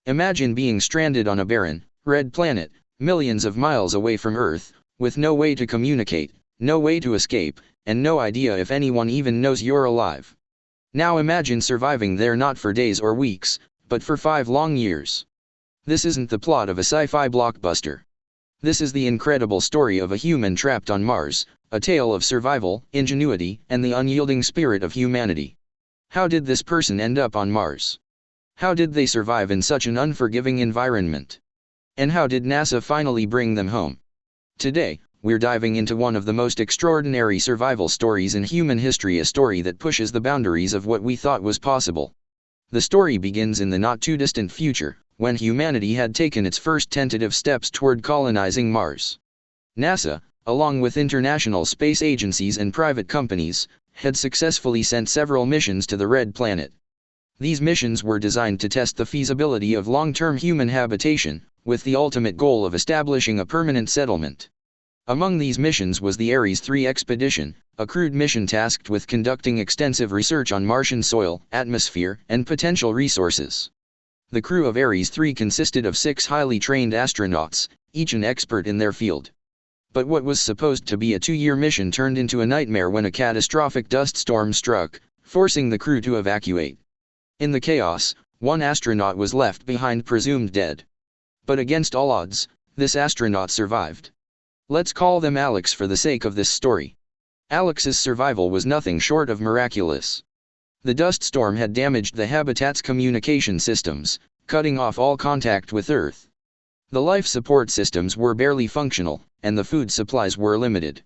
Imagine being stranded on a barren, red planet, millions of miles away from Earth, with no way to communicate, no way to escape, and no idea if anyone even knows you're alive. Now imagine surviving there not for days or weeks, but for 5 long years. This isn't the plot of a sci-fi blockbuster. This is the incredible story of a human trapped on Mars, a tale of survival, ingenuity, and the unyielding spirit of humanity. How did this person end up on Mars? How did they survive in such an unforgiving environment? And how did NASA finally bring them home? Today, we're diving into one of the most extraordinary survival stories in human history, a story that pushes the boundaries of what we thought was possible. The story begins in the not-too-distant future, when humanity had taken its first tentative steps toward colonizing Mars. NASA, along with international space agencies and private companies, had successfully sent several missions to the Red Planet. These missions were designed to test the feasibility of long-term human habitation, with the ultimate goal of establishing a permanent settlement. Among these missions was the Ares 3 expedition, a crewed mission tasked with conducting extensive research on Martian soil, atmosphere, and potential resources. The crew of Ares 3 consisted of 6 highly trained astronauts, each an expert in their field. But what was supposed to be a 2-year mission turned into a nightmare when a catastrophic dust storm struck, forcing the crew to evacuate. In the chaos, one astronaut was left behind, presumed dead. But against all odds, this astronaut survived. Let's call them Alex for the sake of this story. Alex's survival was nothing short of miraculous. The dust storm had damaged the habitat's communication systems, cutting off all contact with Earth. The life support systems were barely functional, and the food supplies were limited.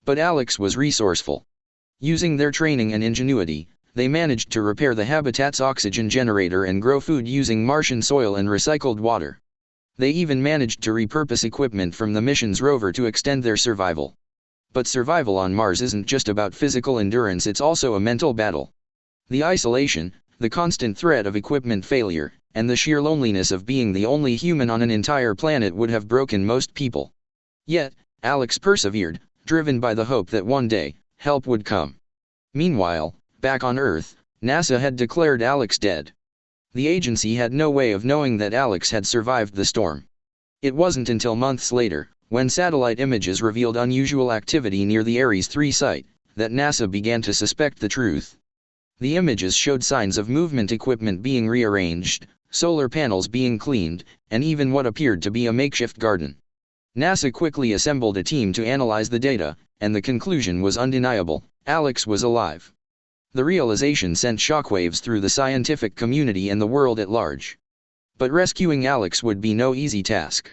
But Alex was resourceful. Using their training and ingenuity, they managed to repair the habitat's oxygen generator and grow food using Martian soil and recycled water. They even managed to repurpose equipment from the mission's rover to extend their survival. But survival on Mars isn't just about physical endurance, it's also a mental battle. The isolation, the constant threat of equipment failure, and the sheer loneliness of being the only human on an entire planet would have broken most people. Yet, Alex persevered, driven by the hope that one day, help would come. Meanwhile, back on Earth, NASA had declared Alex dead. The agency had no way of knowing that Alex had survived the storm. It wasn't until months later, when satellite images revealed unusual activity near the Ares 3 site, that NASA began to suspect the truth. The images showed signs of movement, equipment being rearranged, solar panels being cleaned, and even what appeared to be a makeshift garden. NASA quickly assembled a team to analyze the data, and the conclusion was undeniable: Alex was alive. The realization sent shockwaves through the scientific community and the world at large. But rescuing Alex would be no easy task.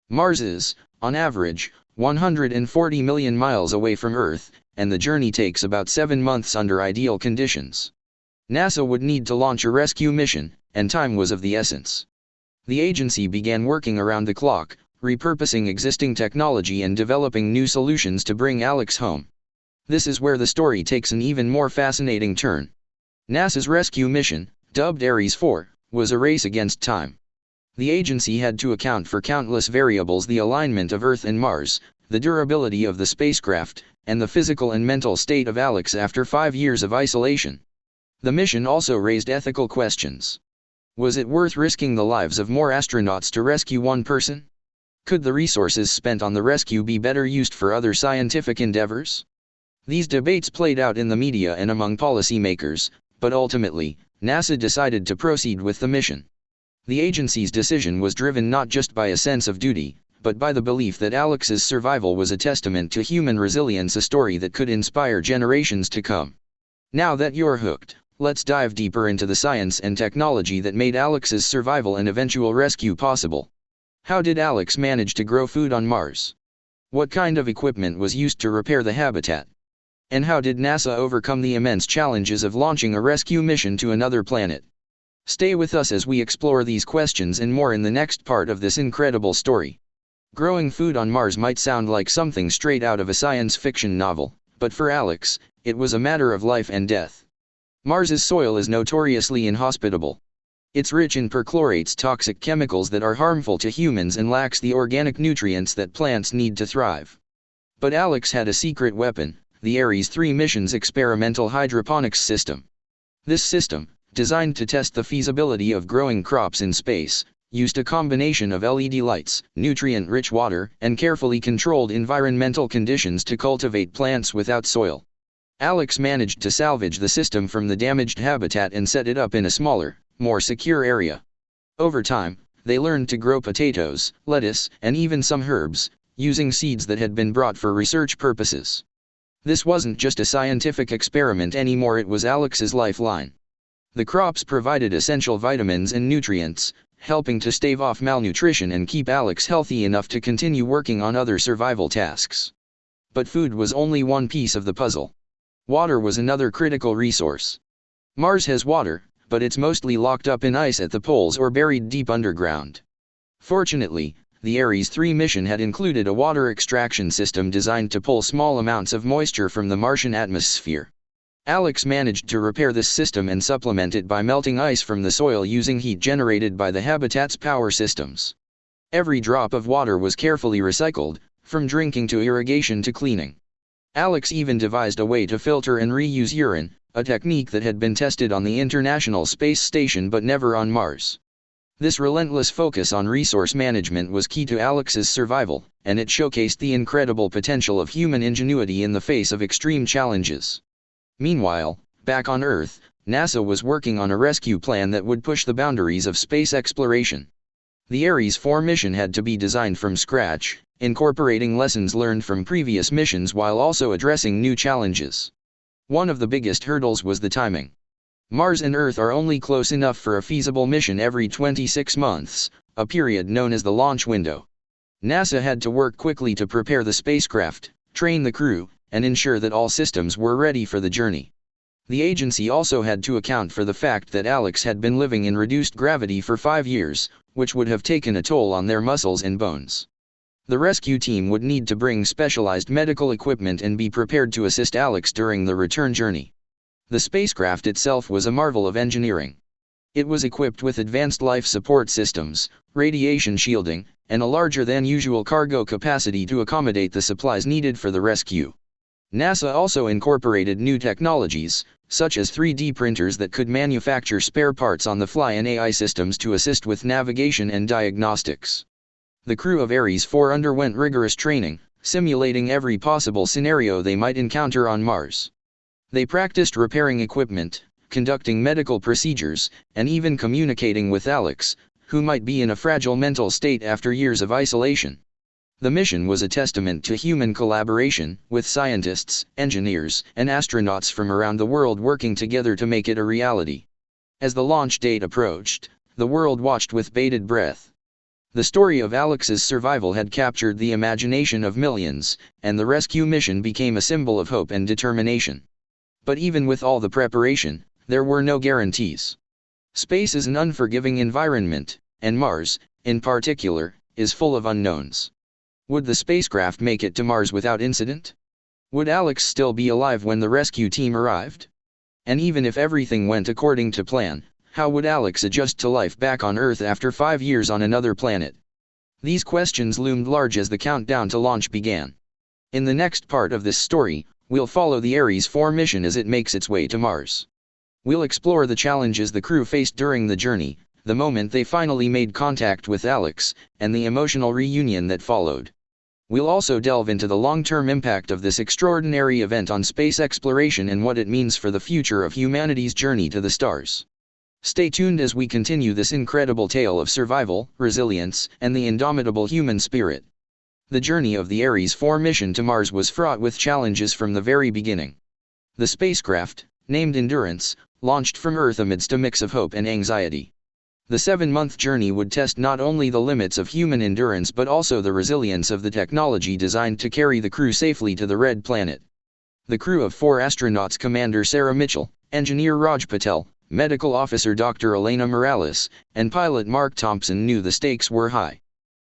Mars is, on average, 140 million miles away from Earth, and the journey takes about 7 months under ideal conditions. NASA would need to launch a rescue mission, and time was of the essence. The agency began working around the clock, repurposing existing technology and developing new solutions to bring Alex home. This is where the story takes an even more fascinating turn. NASA's rescue mission, dubbed Ares 4, was a race against time. The agency had to account for countless variables: the alignment of Earth and Mars, the durability of the spacecraft, and the physical and mental state of Alex after 5 years of isolation. The mission also raised ethical questions. Was it worth risking the lives of more astronauts to rescue one person? Could the resources spent on the rescue be better used for other scientific endeavors? These debates played out in the media and among policymakers, but ultimately, NASA decided to proceed with the mission. The agency's decision was driven not just by a sense of duty, but by the belief that Alex's survival was a testament to human resilience, a story that could inspire generations to come. Now that you're hooked, let's dive deeper into the science and technology that made Alex's survival and eventual rescue possible. How did Alex manage to grow food on Mars? What kind of equipment was used to repair the habitat? And how did NASA overcome the immense challenges of launching a rescue mission to another planet? Stay with us as we explore these questions and more in the next part of this incredible story. Growing food on Mars might sound like something straight out of a science fiction novel, but for Alex, it was a matter of life and death. Mars's soil is notoriously inhospitable. It's rich in perchlorates, toxic chemicals that are harmful to humans, and lacks the organic nutrients that plants need to thrive. But Alex had a secret weapon: the Ares 3 mission's experimental hydroponics system. This system, designed to test the feasibility of growing crops in space, used a combination of LED lights, nutrient-rich water, and carefully controlled environmental conditions to cultivate plants without soil. Alex managed to salvage the system from the damaged habitat and set it up in a smaller, more secure area. Over time, they learned to grow potatoes, lettuce, and even some herbs, using seeds that had been brought for research purposes. This wasn't just a scientific experiment anymore, it was Alex's lifeline. The crops provided essential vitamins and nutrients, helping to stave off malnutrition and keep Alex healthy enough to continue working on other survival tasks. But food was only one piece of the puzzle. Water was another critical resource. Mars has water, but it's mostly locked up in ice at the poles or buried deep underground. Fortunately, the Ares 3 mission had included a water extraction system designed to pull small amounts of moisture from the Martian atmosphere. Alex managed to repair this system and supplement it by melting ice from the soil using heat generated by the habitat's power systems. Every drop of water was carefully recycled, from drinking to irrigation to cleaning. Alex even devised a way to filter and reuse urine, a technique that had been tested on the International Space Station but never on Mars. This relentless focus on resource management was key to Alex's survival, and it showcased the incredible potential of human ingenuity in the face of extreme challenges. Meanwhile, back on Earth, NASA was working on a rescue plan that would push the boundaries of space exploration. The Ares 4 mission had to be designed from scratch, incorporating lessons learned from previous missions while also addressing new challenges. One of the biggest hurdles was the timing. Mars and Earth are only close enough for a feasible mission every 26 months, a period known as the launch window. NASA had to work quickly to prepare the spacecraft, train the crew, and ensure that all systems were ready for the journey. The agency also had to account for the fact that Alex had been living in reduced gravity for 5 years, which would have taken a toll on their muscles and bones. The rescue team would need to bring specialized medical equipment and be prepared to assist Alex during the return journey. The spacecraft itself was a marvel of engineering. It was equipped with advanced life support systems, radiation shielding, and a larger-than-usual cargo capacity to accommodate the supplies needed for the rescue. NASA also incorporated new technologies, such as 3D printers that could manufacture spare parts on the fly and AI systems to assist with navigation and diagnostics. The crew of Ares 4 underwent rigorous training, simulating every possible scenario they might encounter on Mars. They practiced repairing equipment, conducting medical procedures, and even communicating with Alex, who might be in a fragile mental state after years of isolation. The mission was a testament to human collaboration, with scientists, engineers, and astronauts from around the world working together to make it a reality. As the launch date approached, the world watched with bated breath. The story of Alex's survival had captured the imagination of millions, and the rescue mission became a symbol of hope and determination. But even with all the preparation, there were no guarantees. Space is an unforgiving environment, and Mars, in particular, is full of unknowns. Would the spacecraft make it to Mars without incident? Would Alex still be alive when the rescue team arrived? And even if everything went according to plan, how would Alex adjust to life back on Earth after 5 years on another planet? These questions loomed large as the countdown to launch began. In the next part of this story, we'll follow the Ares 4 mission as it makes its way to Mars. We'll explore the challenges the crew faced during the journey, the moment they finally made contact with Alex, and the emotional reunion that followed. We'll also delve into the long-term impact of this extraordinary event on space exploration and what it means for the future of humanity's journey to the stars. Stay tuned as we continue this incredible tale of survival, resilience, and the indomitable human spirit. The journey of the Ares 4 mission to Mars was fraught with challenges from the very beginning. The spacecraft, named Endurance, launched from Earth amidst a mix of hope and anxiety. The 7-month journey would test not only the limits of human endurance but also the resilience of the technology designed to carry the crew safely to the Red Planet. The crew of 4 astronauts, Commander Sarah Mitchell, Engineer Raj Patel, Medical Officer Dr. Elena Morales, and Pilot Mark Thompson, knew the stakes were high.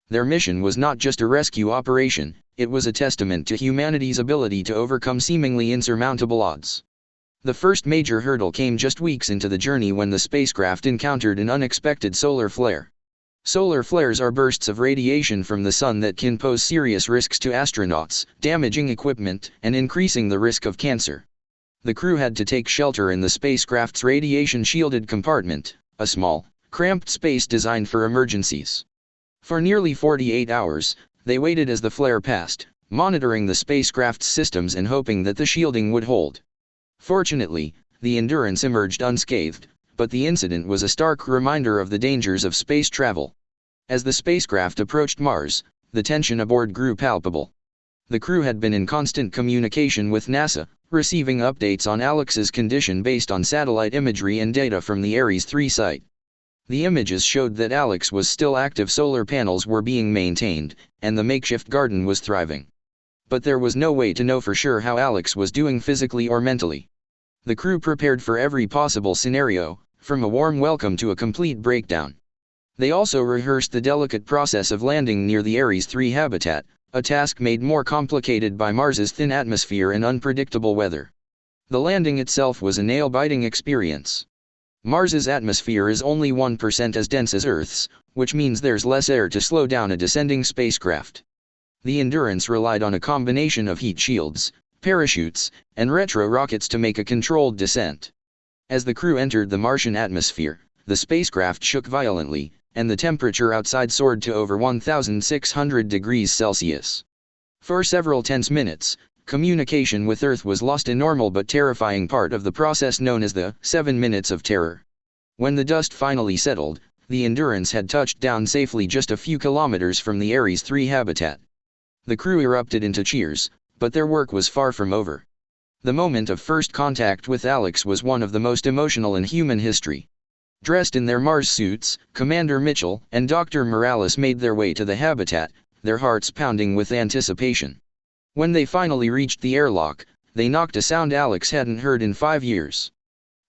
Their mission was not just a rescue operation, it was a testament to humanity's ability to overcome seemingly insurmountable odds. The first major hurdle came just weeks into the journey when the spacecraft encountered an unexpected solar flare. Solar flares are bursts of radiation from the sun that can pose serious risks to astronauts, damaging equipment, and increasing the risk of cancer. The crew had to take shelter in the spacecraft's radiation-shielded compartment, a small, cramped space designed for emergencies. For nearly 48 hours, they waited as the flare passed, monitoring the spacecraft's systems and hoping that the shielding would hold. Fortunately, the Endurance emerged unscathed, but the incident was a stark reminder of the dangers of space travel. As the spacecraft approached Mars, the tension aboard grew palpable. The crew had been in constant communication with NASA, receiving updates on Alex's condition based on satellite imagery and data from the Ares 3 site. The images showed that Alex was still active, solar panels were being maintained, and the makeshift garden was thriving. But there was no way to know for sure how Alex was doing physically or mentally. The crew prepared for every possible scenario, from a warm welcome to a complete breakdown. They also rehearsed the delicate process of landing near the Ares 3 habitat, a task made more complicated by Mars's thin atmosphere and unpredictable weather. The landing itself was a nail-biting experience. Mars's atmosphere is only 1% as dense as Earth's, which means there's less air to slow down a descending spacecraft. The Endurance relied on a combination of heat shields, parachutes, and retro rockets to make a controlled descent. As the crew entered the Martian atmosphere, the spacecraft shook violently, and the temperature outside soared to over 1,600 degrees Celsius. For several tense minutes, communication with Earth was lost, a normal but terrifying part of the process known as the 7 minutes of terror. When the dust finally settled, the Endurance had touched down safely just a few kilometers from the Ares 3 habitat. The crew erupted into cheers, but their work was far from over. The moment of first contact with Alex was one of the most emotional in human history. Dressed in their Mars suits, Commander Mitchell and Dr. Morales made their way to the habitat, their hearts pounding with anticipation. When they finally reached the airlock, they knocked a sound Alex hadn't heard in 5 years.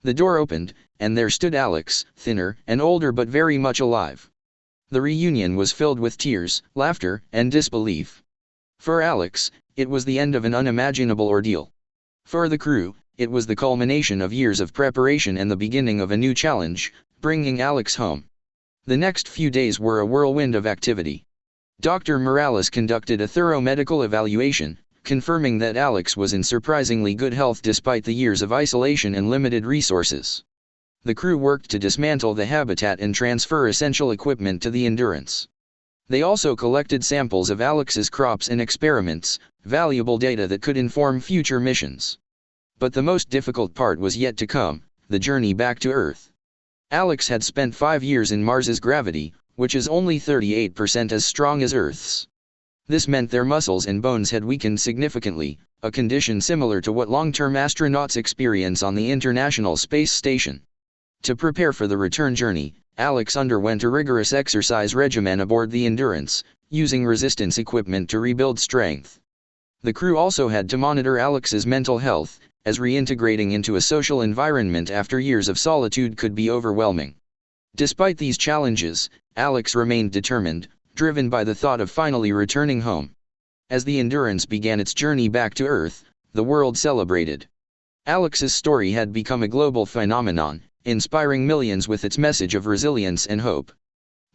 The door opened, and there stood Alex, thinner and older but very much alive. The reunion was filled with tears, laughter, and disbelief. For Alex, it was the end of an unimaginable ordeal. For the crew, it was the culmination of years of preparation and the beginning of a new challenge, bringing Alex home. The next few days were a whirlwind of activity. Dr. Morales conducted a thorough medical evaluation, confirming that Alex was in surprisingly good health despite the years of isolation and limited resources. The crew worked to dismantle the habitat and transfer essential equipment to the Endurance. They also collected samples of Alex's crops and experiments, valuable data that could inform future missions. But the most difficult part was yet to come, the journey back to Earth. Alex had spent 5 years in Mars's gravity, which is only 38% as strong as Earth's. This meant their muscles and bones had weakened significantly, a condition similar to what long-term astronauts experience on the International Space Station. To prepare for the return journey, Alex underwent a rigorous exercise regimen aboard the Endurance, using resistance equipment to rebuild strength. The crew also had to monitor Alex's mental health, as reintegrating into a social environment after years of solitude could be overwhelming. Despite these challenges, Alex remained determined, driven by the thought of finally returning home. As the Endurance began its journey back to Earth, the world celebrated. Alex's story had become a global phenomenon, inspiring millions with its message of resilience and hope.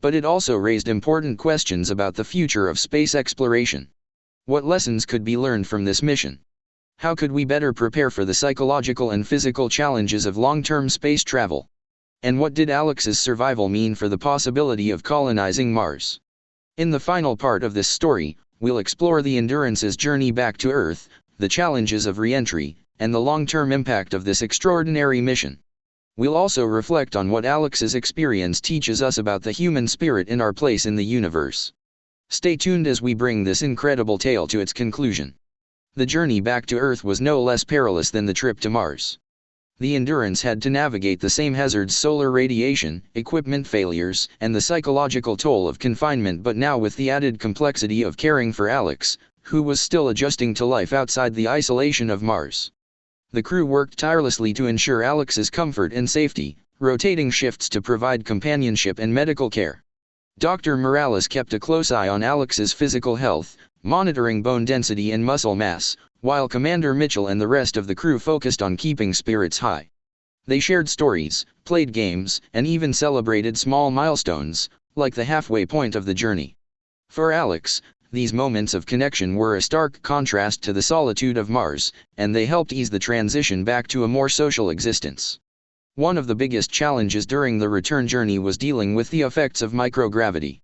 But it also raised important questions about the future of space exploration. What lessons could be learned from this mission? How could we better prepare for the psychological and physical challenges of long-term space travel? And what did Alex's survival mean for the possibility of colonizing Mars? In the final part of this story, we'll explore the Endurance's journey back to Earth, the challenges of re-entry, and the long-term impact of this extraordinary mission. We'll also reflect on what Alex's experience teaches us about the human spirit and our place in the universe. Stay tuned as we bring this incredible tale to its conclusion. The journey back to Earth was no less perilous than the trip to Mars. The Endurance had to navigate the same hazards: solar radiation, equipment failures, and the psychological toll of confinement, but now with the added complexity of caring for Alex, who was still adjusting to life outside the isolation of Mars. The crew worked tirelessly to ensure Alex's comfort and safety, rotating shifts to provide companionship and medical care. Dr. Morales kept a close eye on Alex's physical health, monitoring bone density and muscle mass, while Commander Mitchell and the rest of the crew focused on keeping spirits high. They shared stories, played games, and even celebrated small milestones, like the halfway point of the journey. For Alex, These moments of connection were a stark contrast to the solitude of Mars, and they helped ease the transition back to a more social existence. One of the biggest challenges during the return journey was dealing with the effects of microgravity.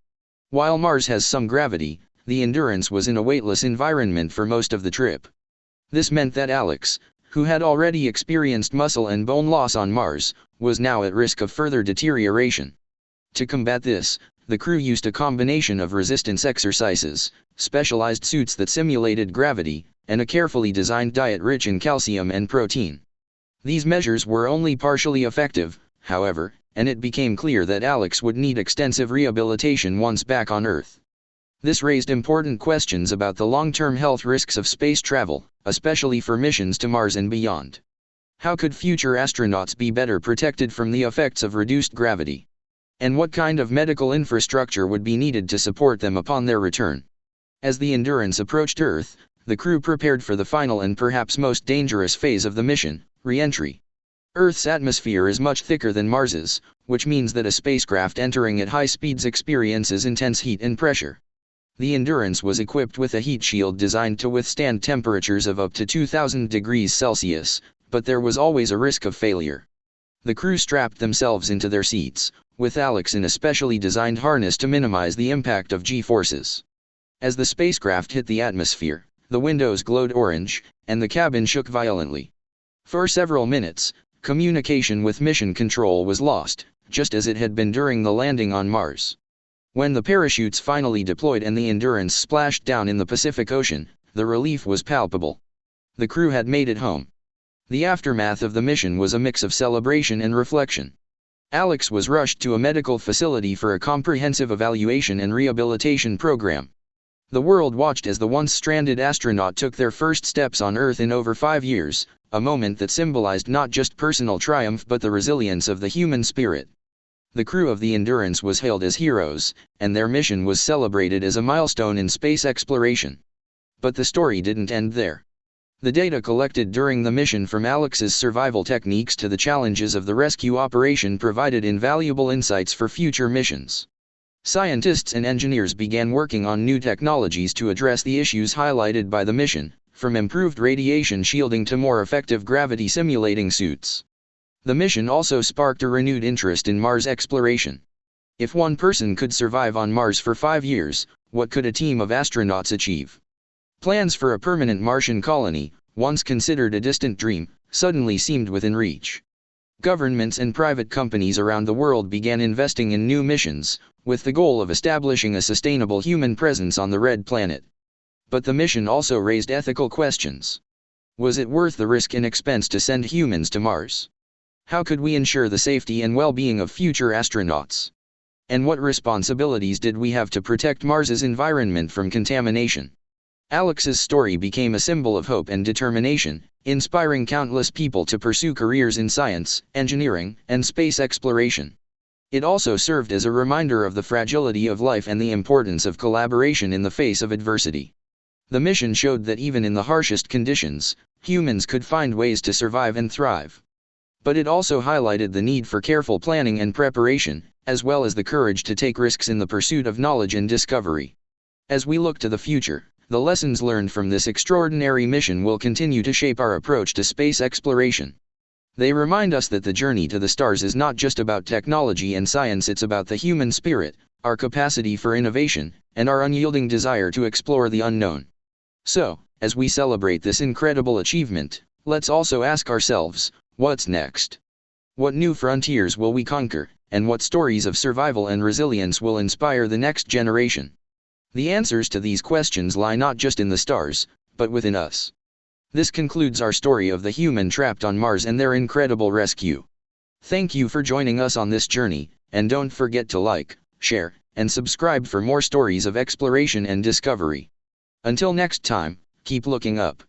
While Mars has some gravity, the Endurance was in a weightless environment for most of the trip. This meant that Alex, who had already experienced muscle and bone loss on Mars, was now at risk of further deterioration. To combat this, the crew used a combination of resistance exercises, specialized suits that simulated gravity, and a carefully designed diet rich in calcium and protein. These measures were only partially effective, however, and it became clear that Alex would need extensive rehabilitation once back on Earth. This raised important questions about the long-term health risks of space travel, especially for missions to Mars and beyond. How could future astronauts be better protected from the effects of reduced gravity? And what kind of medical infrastructure would be needed to support them upon their return? As the Endurance approached Earth, the crew prepared for the final and perhaps most dangerous phase of the mission, re-entry. Earth's atmosphere is much thicker than Mars's, which means that a spacecraft entering at high speeds experiences intense heat and pressure. The Endurance was equipped with a heat shield designed to withstand temperatures of up to 2000 degrees Celsius, but there was always a risk of failure. The crew strapped themselves into their seats, with Alex in a specially designed harness to minimize the impact of G-forces. As the spacecraft hit the atmosphere, the windows glowed orange, and the cabin shook violently. For several minutes, communication with mission control was lost, just as it had been during the landing on Mars. When the parachutes finally deployed and the Endurance splashed down in the Pacific Ocean, the relief was palpable. The crew had made it home. The aftermath of the mission was a mix of celebration and reflection. Alex was rushed to a medical facility for a comprehensive evaluation and rehabilitation program. The world watched as the once stranded astronaut took their first steps on Earth in over 5 years, a moment that symbolized not just personal triumph but the resilience of the human spirit. The crew of the Endurance was hailed as heroes, and their mission was celebrated as a milestone in space exploration. But the story didn't end there. The data collected during the mission, from Alex's survival techniques to the challenges of the rescue operation, provided invaluable insights for future missions. Scientists and engineers began working on new technologies to address the issues highlighted by the mission, from improved radiation shielding to more effective gravity simulating suits. The mission also sparked a renewed interest in Mars exploration. If one person could survive on Mars for 5 years, what could a team of astronauts achieve? Plans for a permanent Martian colony, once considered a distant dream, suddenly seemed within reach. Governments and private companies around the world began investing in new missions, with the goal of establishing a sustainable human presence on the Red Planet. But the mission also raised ethical questions. Was it worth the risk and expense to send humans to Mars? How could we ensure the safety and well-being of future astronauts? And what responsibilities did we have to protect Mars's environment from contamination? Alex's story became a symbol of hope and determination, inspiring countless people to pursue careers in science, engineering, and space exploration. It also served as a reminder of the fragility of life and the importance of collaboration in the face of adversity. The mission showed that even in the harshest conditions, humans could find ways to survive and thrive. But it also highlighted the need for careful planning and preparation, as well as the courage to take risks in the pursuit of knowledge and discovery. As we look to the future, the lessons learned from this extraordinary mission will continue to shape our approach to space exploration. They remind us that the journey to the stars is not just about technology and science, it's about the human spirit, our capacity for innovation, and our unyielding desire to explore the unknown. So, as we celebrate this incredible achievement, let's also ask ourselves, what's next? What new frontiers will we conquer, and what stories of survival and resilience will inspire the next generation? The answers to these questions lie not just in the stars, but within us. This concludes our story of the human trapped on Mars and their incredible rescue. Thank you for joining us on this journey, and don't forget to like, share, and subscribe for more stories of exploration and discovery. Until next time, keep looking up.